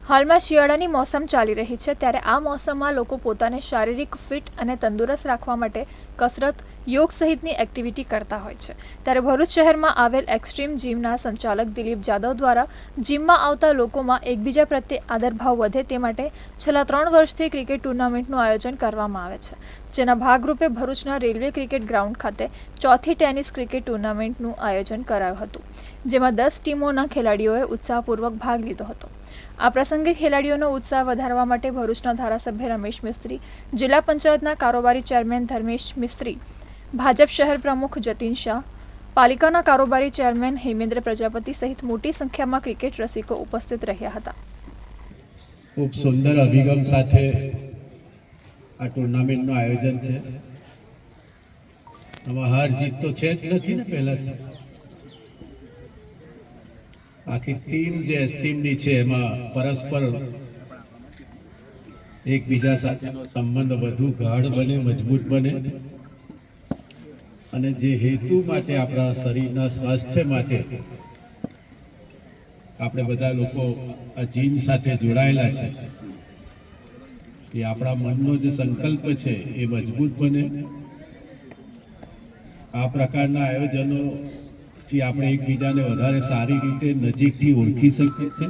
હાલમાં શિયાળાની મોસમ ચાલી રહી છે, ત્યારે આ મોસમમાં લોકો પોતાને શારીરિક ફિટ અને તંદુરસ્ત રાખવા માટે કસરત, યોગ સહિતની એક્ટિવિટી કરતા હોય છે. ત્યારે ભરૂચ શહેરમાં આવેલ એક્સ્ટ્રીમ જીમના સંચાલક દિલીપ જાદવ દ્વારા જીમમાં આવતા લોકોમાં એકબીજા પ્રત્યે આદરભાવ વધે તે માટે છેલ્લા 3 વર્ષથી ક્રિકેટ ટુર્નામેન્ટનું આયોજન કરવામાં આવે છે, જેના ભાગરૂપે ભરૂચના રેલવે ક્રિકેટ ગ્રાઉન્ડ ખાતે ચોથી ટેનિસ ક્રિકેટ ટુર્નામેન્ટનું આયોજન કરાયું હતું, જેમાં 10 ટીમોના ખેલાડીઓએ ઉત્સાહપૂર્વક ભાગ લીધો હતો. આ પ્રસંગે ખેલાડીઓનો ઉત્સાહ વધારવા માટે ભરૂચના ધારાસભ્ય રમેશ મિસ્ત્રી, જિલ્લા પંચાયતના કારોબારી ચેરમેન ધર્મેશ મિસ્ત્રી, ભાજપ શહેર પ્રમુખ જતીન શાહ, પાલિકાના કારોબારી ચેરમેન હેમેન્દ્ર પ્રજાપતિ સહિત મોટી સંખ્યામાં ક્રિકેટ રસિકો ઉપસ્થિત રહ્યા હતા. ખૂબ સુંદર અભિગમ સાથે આ ટુર્નામેન્ટનું આયોજન છે. આમાં હાર જીત તો છે જ નથી ને. પહેલાથી આખી ટીમ જે ટીમની છે એમાં પરસ્પર એકબીજા સાથેનો સંબંધ વધુ ગાઢ બને, મજબૂત બને અને જે હેતુ માટે આપણા શરીરના સ્વાસ્થ્ય માટે આપણે બધા લોકો આ જીમ સાથે જોડાયેલા છે, એ આપણા મનનો જે સંકલ્પ છે એ મજબૂત બને. આ પ્રકારના આયોજનોથી આપણે એકબીજાને વધારે સારી રીતે નજીકથી ઓળખી શકીએ છીએ.